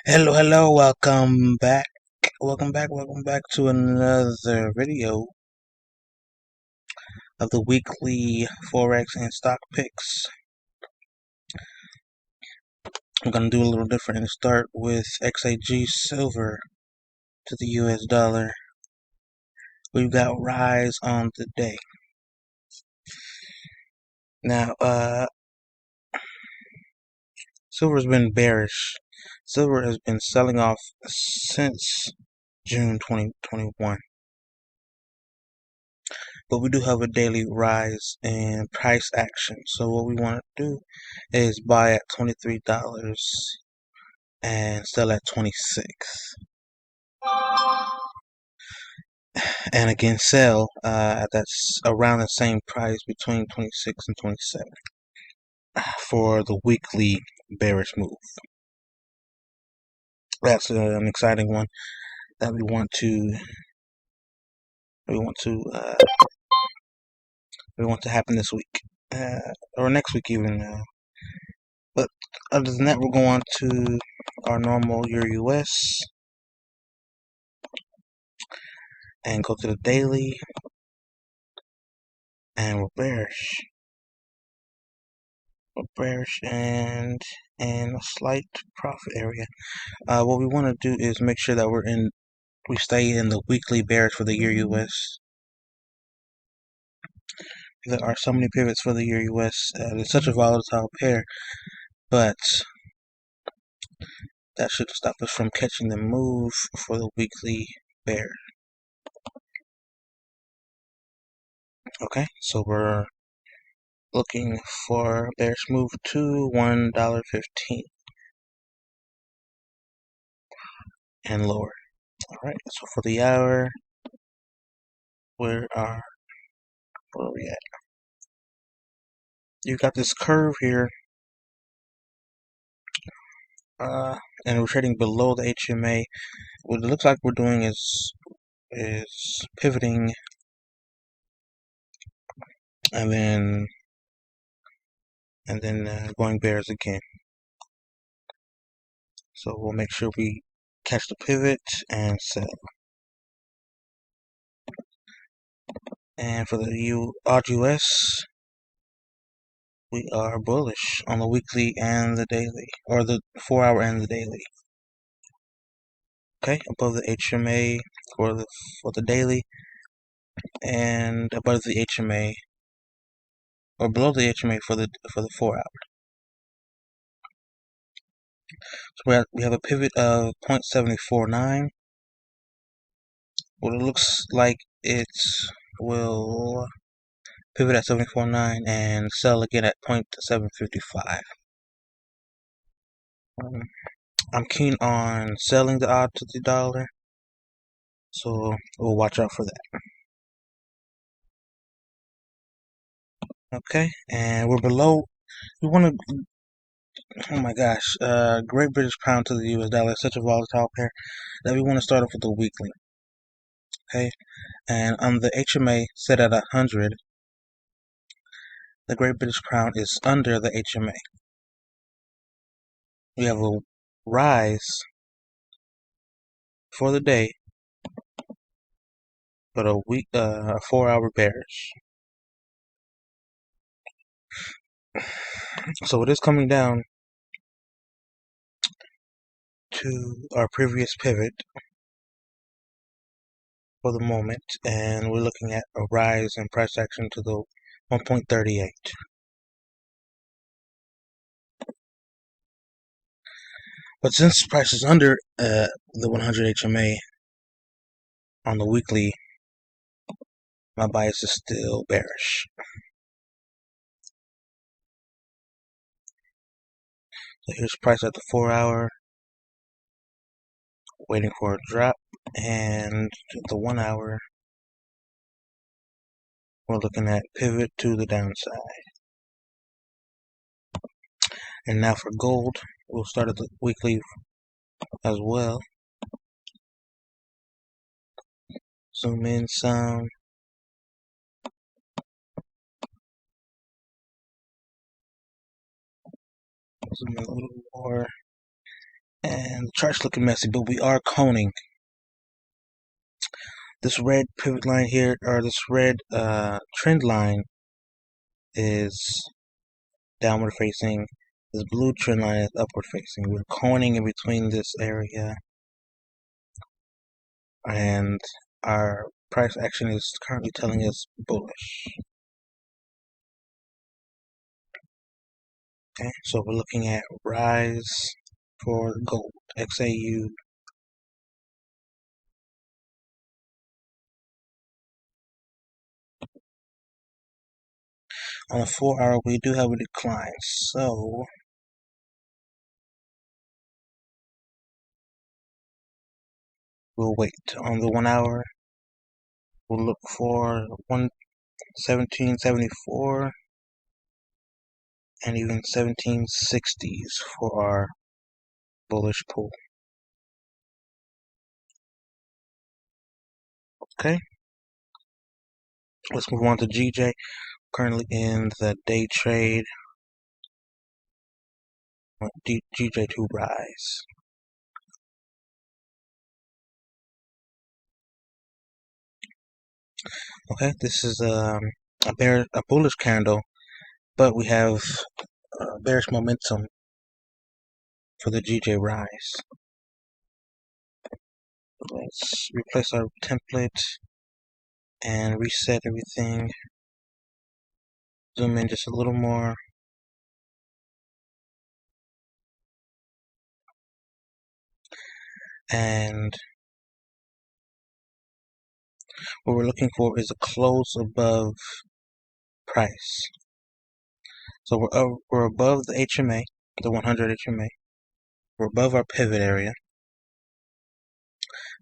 Hello, welcome back to another video of the weekly Forex and stock picks. I'm gonna do a little different and start with XAG silver to the US dollar. We've got rise on the day. Now, silver's been bearish. Silver has been selling off since June 2021. But we do have a daily rise in price action. So what we want to do is buy at $23 and sell at 26, and again sell that's around the same price between 26 and 27 for the weekly bearish move. That's an exciting one that we want to happen this week, or next week even. But other than that, we'll go on to our normal Euro US and go to the daily, and we're bearish. And a slight profit area. What we want to do is make sure that we stay in the weekly bearish for the Euro US. There are so many pivots for the Euro US. It's such a volatile pair, but that should stop us from catching the move for the weekly bear. Okay, so we're looking for a bearish move to $1.15 and lower. Alright, so for the hour, where are we at? You got this curve here, and we're trading below the HMA. What it looks like we're doing is pivoting, and then going bears again. So we'll make sure we catch the pivot and sell. And for the odd US, we are bullish on the weekly and the daily, or the 4-hour and the daily. Okay, above the HMA for the daily, and above the HMA, or below the HMA for the 4-hour. So we have a pivot of 0.749. What it looks like it will pivot at 749 and sell again at 0.755. I'm keen on selling the odd to the dollar, so we'll watch out for that. Okay, and we're below. We want to. Oh my gosh, Great British Pound to the US dollar is such a volatile pair that we want to start off with the weekly. Okay, and on the HMA set at 100, the Great British Pound is under the HMA. We have a rise for the day, but a 4-hour bearish. So it is coming down to our previous pivot for the moment, and we're looking at a rise in price action to the 1.38. But since price is under the 100 HMA on the weekly, my bias is still bearish. So here's price at the 4-hour, waiting for a drop, and the 1-hour, we're looking at pivot to the downside. And now for gold, we'll start at the weekly as well. Zoom in some. Zoom in a little more. And the chart's looking messy, but we are coning. This red pivot line here, or this red trend line, is downward facing. This blue trend line is upward facing. We're coning in between this area, and our price action is currently telling us bullish. Okay, so we're looking at rise for gold, XAU. On a 4-hour, we do have a decline, so we'll wait. On the 1-hour, we'll look for 1774 and even 1760s for our bullish pull. Okay, let's move on to GJ. Currently in the day trade, GJ to rise. Okay, this is a bullish candle, but we have bearish momentum for the GJ rise. Let's replace our template and reset everything. Zoom in just a little more. And what we're looking for is a close above price. So we're above the HMA, the 100 HMA. We're above our pivot area,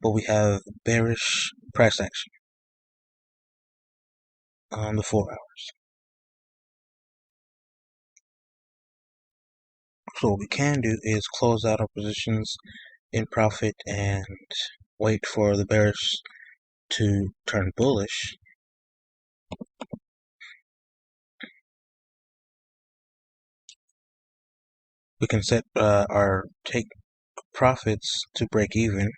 but we have bearish price action on the 4 hours. So what we can do is close out our positions in profit and wait for the bearish to turn bullish. We can set our take profits to break even,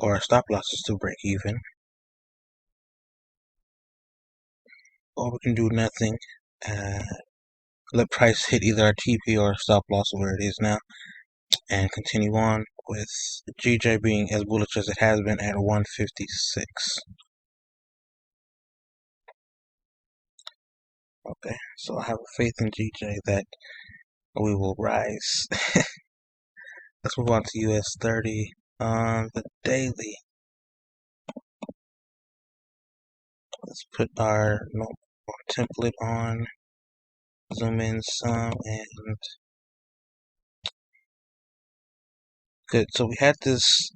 or our stop losses to break even, or we can do nothing. Let price hit either our TP or stop loss where it is now, and continue on with GJ being as bullish as it has been at 156. Okay, so I have faith in GJ that we will rise. Let's move on to US 30 on the daily. Let's put our template on, zoom in some, and good. So we had this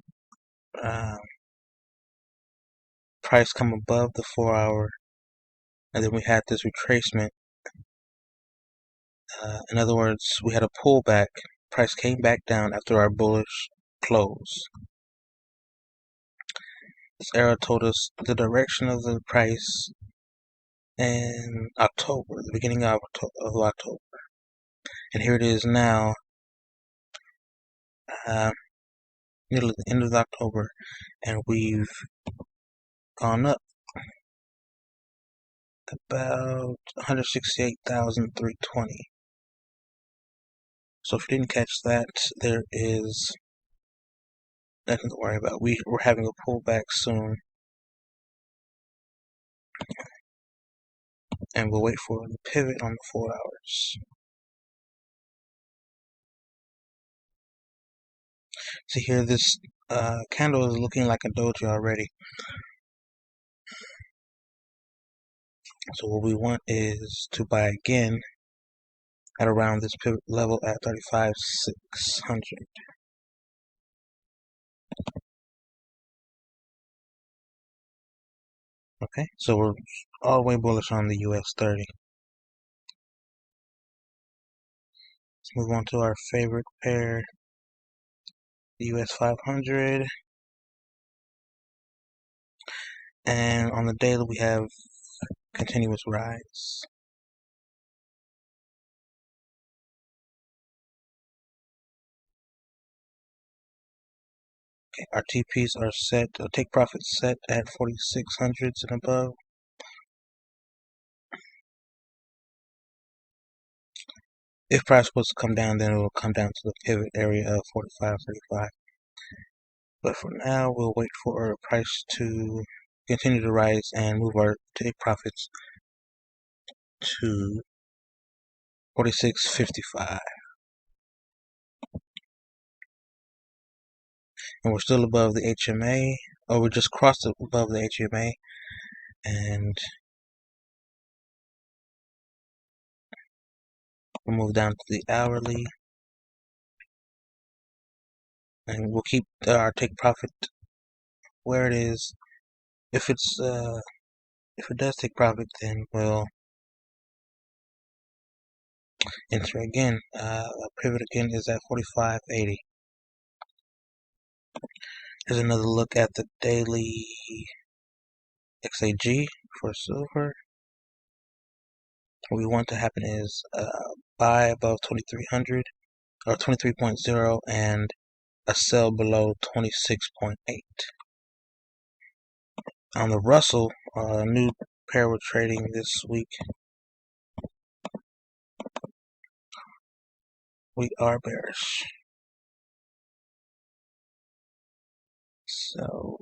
price come above the 4 hour, and then we had this retracement. In other words, we had a pullback. Price came back down after our bullish close. This arrow told us the direction of the price in October, the beginning of October. And here it is now, nearly the end of October, and we've gone up about 168,320. So if you didn't catch that, there is nothing to worry about. We're having a pullback soon, and we'll wait for the pivot on the 4 hours. See here, this candle is looking like a doji already. So what we want is to buy again at around this pivot level at 35,600. Okay, so we're all the way bullish on the US 30. Let's move on to our favorite pair, the US 500. And on the daily, we have continuous rise. Our TPs are set, take profits set at 4600s and above. If price was to come down, then it will come down to the pivot area of 45.35. But for now, we'll wait for our price to continue to rise and move our take profits to 46.55. And we're still above the HMA, or we just crossed above the HMA, and we'll move down to the hourly, and we'll keep our take profit where it is. If it does take profit, then we'll enter again. Pivot again is at 45.80. Here's another look at the daily XAG for silver. What we want to happen is buy above 2300 or 23.0 and a sell below 26.8. On the Russell, new pair we're trading this week, we are bearish. So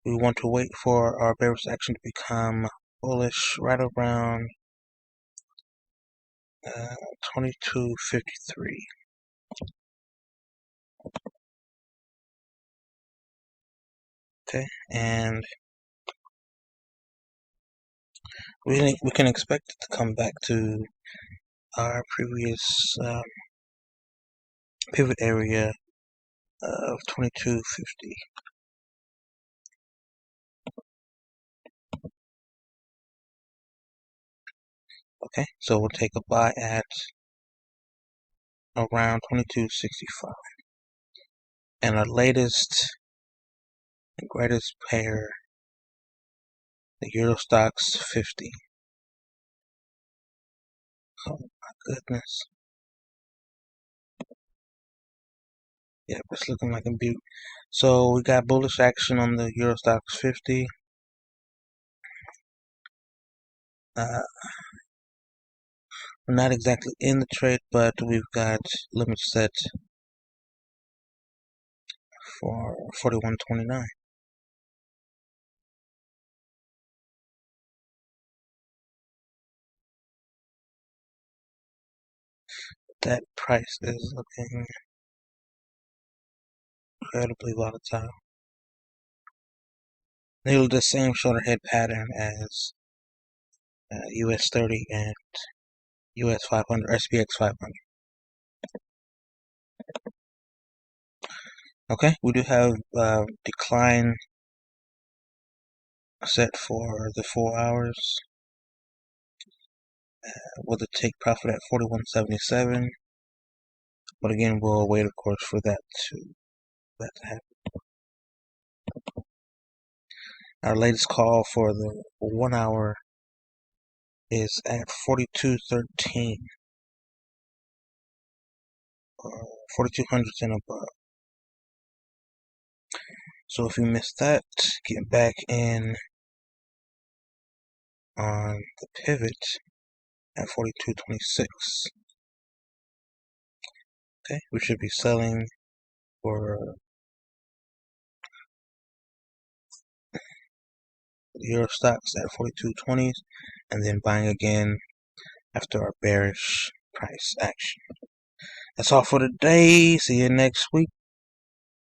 we want to wait for our bearish action to become bullish right around 22.53. Okay, and we can expect it to come back to our previous pivot area of 22.50. Okay, so we'll take a buy at around 22.65. And our latest and greatest pair, the Euro Stocks 50. Oh my goodness. Yeah, it's looking like a beaut. So we got bullish action on the Euro Stocks 50. We're not exactly in the trade, but we've got limit set for 41.29. That price is looking incredibly volatile. Nearly the same shoulder head pattern as US 30 and US 500, SPX 500. Okay, we do have decline set for the 4 hours with a take profit at 41.77. But again, we'll wait, of course, for that to happen. Our latest call for the 1 hour is at 42.13, or 4200s and above. So if you missed that, get back in on the pivot at 42.26. Okay, we should be selling for the Euro Stocks at 42.20s, and then buying again after our bearish price action. That's all for today. See you next week.